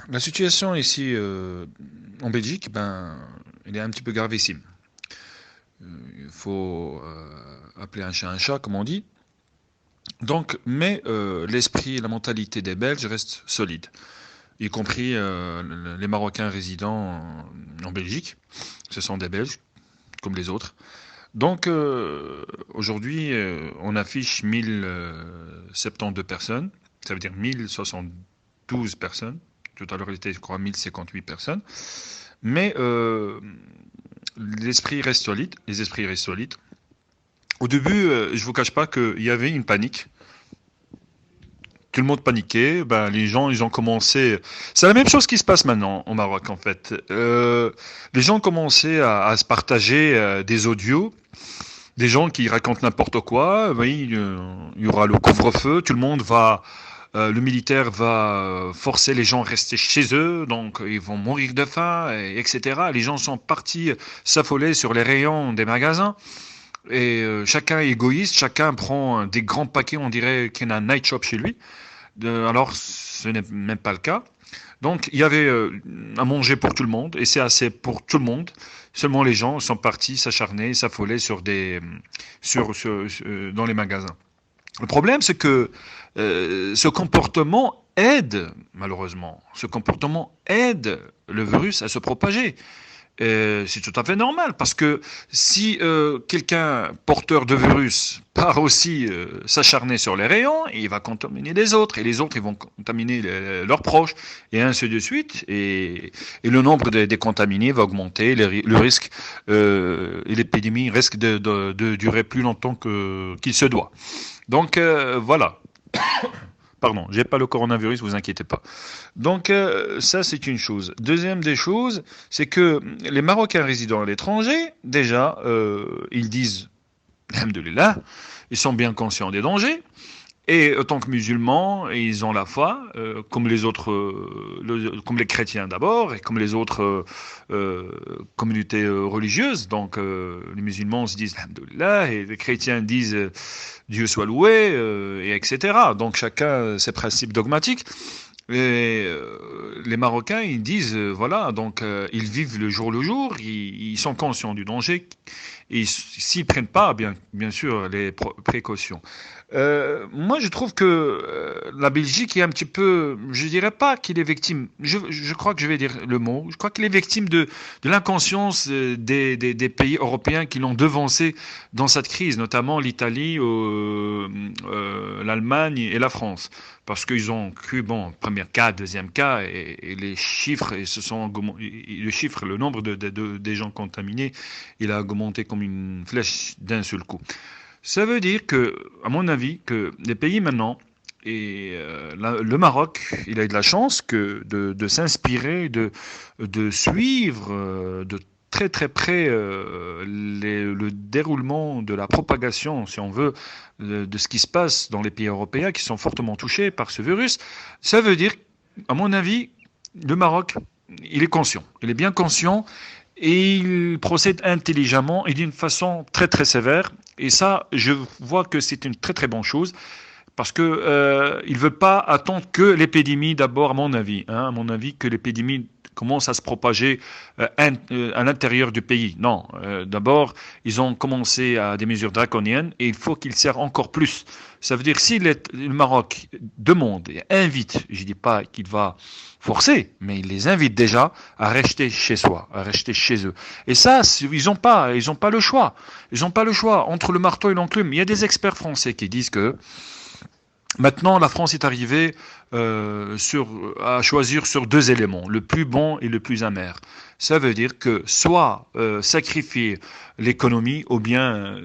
La situation ici en Belgique, elle est un petit peu gravissime. Il faut appeler un chat, comme on dit. Mais l'esprit et la mentalité des Belges restent solides, y compris les Marocains résidant en Belgique. Ce sont des Belges, comme les autres. Aujourd'hui, on affiche 1072 personnes. Ça veut dire 1072 personnes. Tout à l'heure, il était, je crois, 1058 personnes. Mais l'esprit reste solide. Les esprits restent solides. Au début, je vous cache pas qu'il y avait une panique. Tout le monde paniquait. Les gens, ils ont commencé. C'est la même chose qui se passe maintenant au Maroc, en fait. Les gens ont commencé à se partager des audios, des gens qui racontent n'importe quoi. Oui, il y aura le couvre-feu. Tout le monde va. Le militaire va forcer les gens à rester chez eux, donc ils vont mourir de faim, etc. Les gens sont partis s'affoler sur les rayons des magasins. Et chacun est égoïste, chacun prend des grands paquets, on dirait qu'il y a un night shop chez lui. Alors, ce n'est même pas le cas. Donc, il y avait à manger pour tout le monde, et c'est assez pour tout le monde. Seulement, les gens sont partis s'acharner, s'affoler dans les magasins. Le problème, c'est que ce comportement aide, malheureusement, ce comportement aide le virus à se propager. C'est tout à fait normal parce que si quelqu'un porteur de virus part aussi s'acharner sur les rayons, il va contaminer les autres et les autres ils vont contaminer leurs proches et ainsi de suite et le nombre des contaminés va augmenter, le risque et l'épidémie risque de durer plus longtemps qu'il se doit. Voilà. Pardon, j'ai pas le coronavirus, vous inquiétez pas. Ça c'est une chose. Deuxième des choses, c'est que les Marocains résidant à l'étranger, déjà, ils disent, alhamdoulilah, ils sont bien conscients des dangers. Et en tant que musulmans, ils ont la foi, comme les autres, comme les chrétiens d'abord, et comme les autres communautés religieuses. Les musulmans se disent alhamdoulilah, et les chrétiens disent Dieu soit loué, et etc. Donc, chacun ses principes dogmatiques. Et les Marocains, ils disent, voilà, ils vivent le jour, ils sont conscients du danger, et s'ils prennent pas, bien sûr, les précautions. Moi, je trouve que la Belgique est un petit peu, je dirais pas qu'il est victime, je crois que je vais dire le mot, je crois qu'il est victime de l'inconscience des pays européens qui l'ont devancé dans cette crise, notamment l'Italie, l'Allemagne et la France. Parce qu'ils ont cru, bon, premier cas, deuxième cas, et les chiffres, le chiffre, le nombre des gens contaminés, il a augmenté comme une flèche d'un seul coup. Ça veut dire que, à mon avis, que les pays maintenant, le Maroc, il a eu de la chance de s'inspirer, de suivre de très très près le déroulement de la propagation, si on veut, de ce qui se passe dans les pays européens qui sont fortement touchés par ce virus. Ça veut dire, à mon avis, le Maroc, il est conscient, il est bien conscient et il procède intelligemment et d'une façon très très sévère. Et ça, je vois que c'est une très très bonne chose parce que il veut pas attendre que l'épidémie d'abord, à mon avis, que l'épidémie commence à se propager à l'intérieur du pays. Non, d'abord, ils ont commencé à des mesures draconiennes et il faut qu'ils serrent encore plus. Ça veut dire si le Maroc demande et invite, je dis pas qu'il va forcer, mais il les invite déjà à rester chez soi, à rester chez eux. Et ça, ils ont pas le choix. Ils ont pas le choix entre le marteau et l'enclume. Il y a des experts français qui disent que maintenant, la France est arrivée à choisir sur deux éléments, le plus bon et le plus amer. Ça veut dire que soit sacrifier l'économie ou bien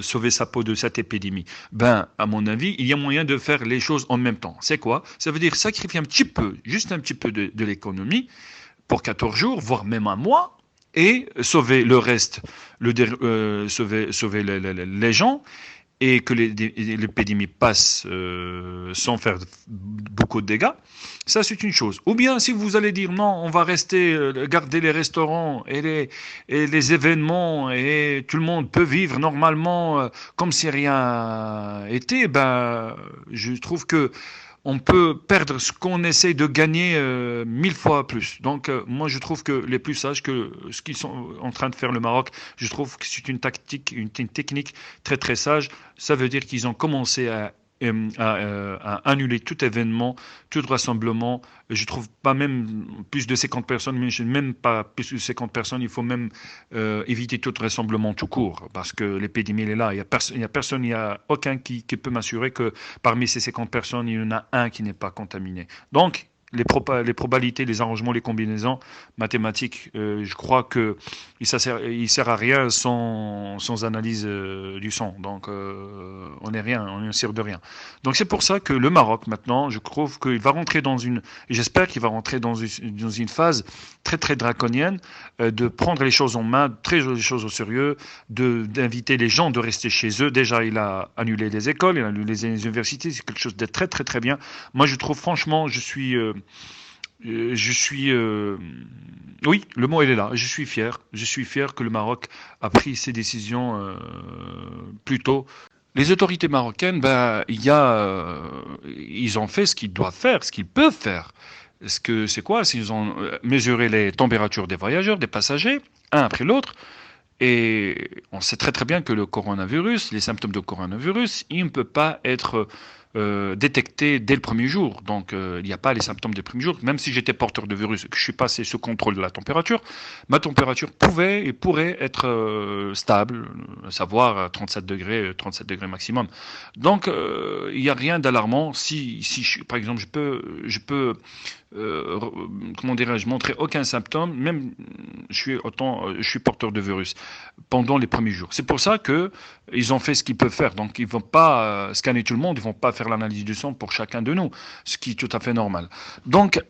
sauver sa peau de cette épidémie. À mon avis, il y a moyen de faire les choses en même temps. C'est quoi? Ça veut dire sacrifier un petit peu, juste un petit peu de l'économie pour 14 jours, voire même un mois, et sauver le reste, sauver les gens et que l'épidémie passe sans faire beaucoup de dégâts, ça c'est une chose. Ou bien si vous allez dire non, on va rester, garder les restaurants et les événements et tout le monde peut vivre normalement comme si rien était, je trouve que on peut perdre ce qu'on essaie de gagner 1000 fois plus. Donc, moi, je trouve que les plus sages, que ce qu'ils sont en train de faire le Maroc, je trouve que c'est une tactique, une technique très très sage. Ça veut dire qu'ils ont commencé à annuler tout événement, tout rassemblement. Je trouve pas même plus de 50 personnes, mais même pas plus de 50 personnes. Il faut même éviter tout rassemblement tout court, parce que l'épidémie elle est là. Il y a personne, il y a aucun qui peut m'assurer que parmi ces 50 personnes, il y en a un qui n'est pas contaminé. Donc, les probabilités, les arrangements, les combinaisons mathématiques, je crois que il sert à rien sans analyse du son. Donc, on n'est rien, on ne sert de rien. Donc, c'est pour ça que le Maroc, maintenant, je trouve qu'il va rentrer j'espère qu'il va rentrer dans une phase très, très draconienne, de prendre les choses en main, très les choses au sérieux, d'inviter les gens de rester chez eux. Déjà, il a annulé les écoles, il a annulé les universités, c'est quelque chose de très, très, très bien. Moi, je trouve, franchement, oui, le mot il est là. Je suis fier. Je suis fier que le Maroc a pris ces décisions plus tôt. Les autorités marocaines, ben, ils ont fait ce qu'ils doivent faire, ce qu'ils peuvent faire. C'est quoi? S'ils ont mesuré les températures des voyageurs, des passagers, un après l'autre. Et on sait très très bien que le coronavirus, les symptômes de coronavirus, il ne peut pas être détecté dès le premier jour. Donc il n'y a pas les symptômes des premiers jours. Même si j'étais porteur de virus, que je suis passé sous contrôle de la température, ma température pouvait et pourrait être stable, à savoir 37 degrés maximum. Donc il n'y a rien d'alarmant. Par exemple, euh, comment dirais-je, montrer aucun symptôme, même je suis porteur de virus pendant les premiers jours. C'est pour ça que ils ont fait ce qu'ils peuvent faire. Donc ils vont pas scanner tout le monde, ils vont pas faire l'analyse du sang pour chacun de nous, ce qui est tout à fait normal. Donc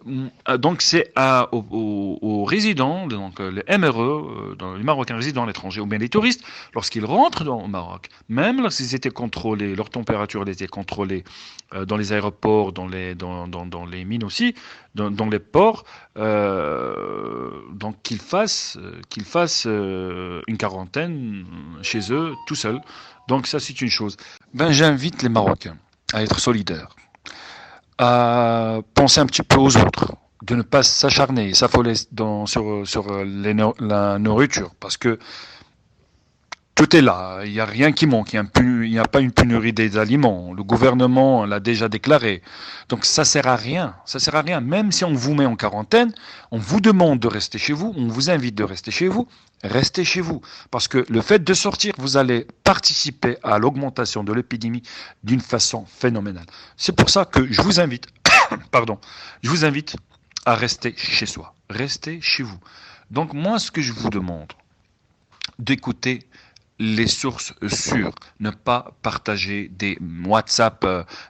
c'est aux résidents, donc les MRE, les Marocains résidents à l'étranger, ou bien les touristes, lorsqu'ils rentrent au Maroc, même lorsqu'ils étaient contrôlés, leur température était contrôlée dans les aéroports, dans les mines aussi, dans les ports, donc qu'ils fassent une quarantaine chez eux, tout seuls. Donc ça, c'est une chose. Ben, j'invite les Marocains à être solidaires, à penser un petit peu aux autres, de ne pas s'acharner, s'affoler sur la nourriture, parce que tout est là, il n'y a rien qui manque, il n'y a pas une pénurie des aliments, le gouvernement l'a déjà déclaré. Donc ça sert à rien, ça sert à rien. Même si on vous met en quarantaine, on vous demande de rester chez vous, on vous invite de rester chez vous, restez chez vous. Parce que le fait de sortir, vous allez participer à l'augmentation de l'épidémie d'une façon phénoménale. C'est pour ça que je vous invite, pardon, je vous invite à rester chez soi, restez chez vous. Donc moi, ce que je vous demande, d'écouter les sources sûres, ne pas partager des WhatsApp,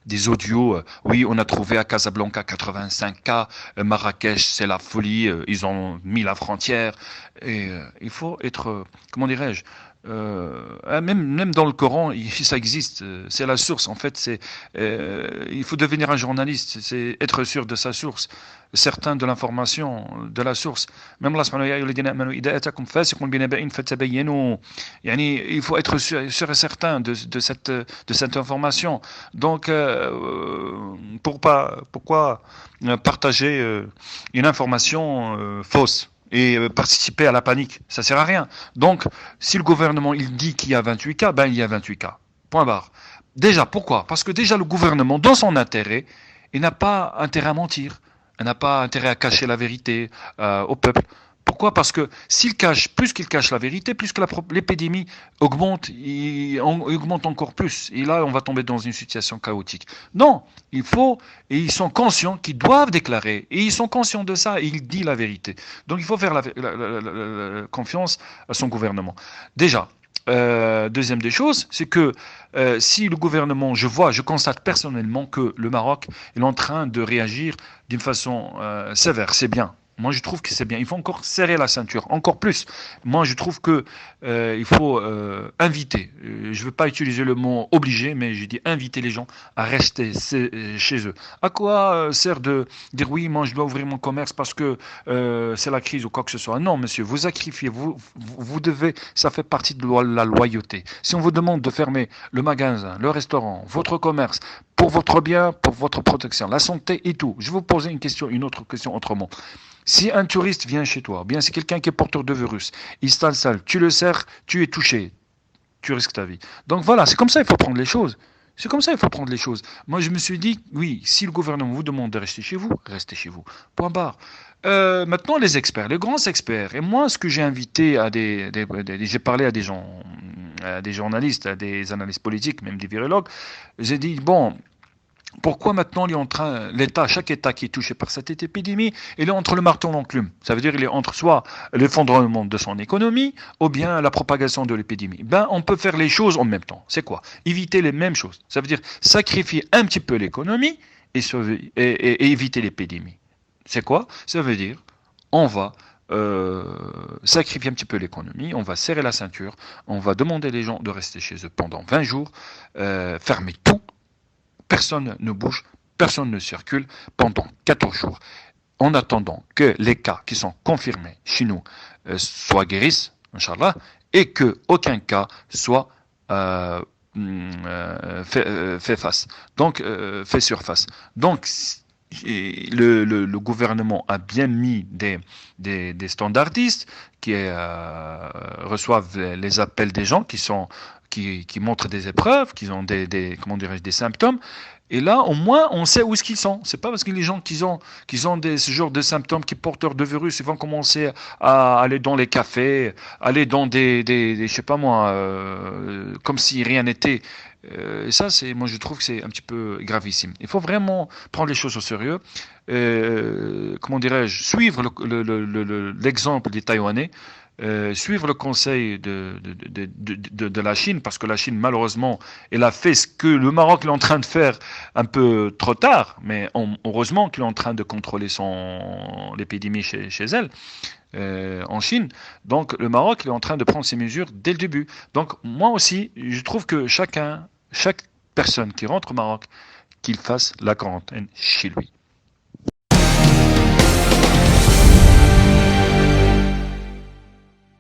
des audios. Oui, on a trouvé à Casablanca 85 cas, Marrakech c'est la folie, ils ont mis la frontière. Et il faut être, comment dirais-je, même dans le Coran, ça existe. C'est la source. En fait, il faut devenir un journaliste. C'est être sûr de sa source, certain de l'information, de la source. Même Allah subhanahu wa ta'ala, يا الذين آمنوا إذا أتاكم فاسق بنبأ فتبينوا. Il faut être sûr et certain de cette information. Donc, pourquoi partager une information fausse? Et participer à la panique, ça sert à rien. Donc, si le gouvernement il dit qu'il y a 28 cas, ben il y a 28 cas. Point barre. Déjà, pourquoi? Parce que déjà le gouvernement, dans son intérêt, il n'a pas intérêt à mentir, il n'a pas intérêt à cacher la vérité au peuple. Pourquoi? Parce que plus qu'il cache la vérité, plus que l'épidémie augmente, il augmente encore plus. Et là, on va tomber dans une situation chaotique. Non, et ils sont conscients qu'ils doivent déclarer, et ils sont conscients de ça, et ils disent la vérité. Donc il faut faire la confiance à son gouvernement. Déjà, deuxième des choses, c'est que si le gouvernement, je constate personnellement que le Maroc est en train de réagir d'une façon sévère, c'est bien. Moi, je trouve que c'est bien. Il faut encore serrer la ceinture, encore plus. Moi, je trouve que il faut inviter. Je ne veux pas utiliser le mot obligé, mais j'ai dit inviter les gens à rester chez eux. À quoi sert de dire oui, moi, je dois ouvrir mon commerce parce que c'est la crise ou quoi que ce soit? Non, monsieur, vous sacrifiez. Vous devez. Ça fait partie de la loyauté. Si on vous demande de fermer le magasin, le restaurant, votre commerce pour votre bien, pour votre protection, la santé et tout. Je vais vous poser une autre question autrement. Si un touriste vient chez toi, bien c'est quelqu'un qui est porteur de virus, il s'installe, tu le serres, tu es touché, tu risques ta vie. Donc voilà, c'est comme ça qu'il faut prendre les choses. C'est comme ça qu'il faut prendre les choses. Moi, je me suis dit, oui, si le gouvernement vous demande de rester chez vous, restez chez vous. Point barre. Maintenant, les experts, les grands experts. Et moi, ce que j'ai invité j'ai parlé à des journalistes, à des analystes politiques, même des virologues. J'ai dit, bon, pourquoi maintenant il est en train, l'État, chaque État qui est touché par cette épidémie, il est entre le marteau et l'enclume. Ça veut dire il est entre soit l'effondrement de son économie ou bien la propagation de l'épidémie. Ben, on peut faire les choses en même temps. C'est quoi? Éviter les mêmes choses. Ça veut dire sacrifier un petit peu l'économie et éviter l'épidémie. C'est quoi? Ça veut dire on va sacrifier un petit peu l'économie, on va serrer la ceinture, on va demander les gens de rester chez eux pendant 20 jours, fermer tout. Personne ne bouge, personne ne circule pendant 14 jours, en attendant que les cas qui sont confirmés chez nous soient guérissent, Inch'Allah, et qu'aucun cas soit fait face, donc fait surface. Donc, le gouvernement a bien mis des standardistes qui reçoivent les appels des gens qui montrent des épreuves, qui ont comment dirais-je, des symptômes. Et là, au moins, on sait où est-ce qu'ils sont. C'est pas parce que les gens qui ont ce genre de symptômes, qui porteurs de virus, ils vont commencer à aller dans les cafés, aller dans je sais pas moi, comme si rien n'était. Et ça, moi, je trouve que c'est un petit peu gravissime. Il faut vraiment prendre les choses au sérieux. Comment dirais-je, suivre l'exemple des Taïwanais. Suivre le conseil de la Chine, parce que la Chine, malheureusement, elle a fait ce que le Maroc est en train de faire un peu trop tard, mais heureusement qu'il est en train de contrôler l'épidémie chez elle, en Chine. Donc le Maroc il est en train de prendre ses mesures dès le début. Donc moi aussi, je trouve que chaque personne qui rentre au Maroc, qu'il fasse la quarantaine chez lui.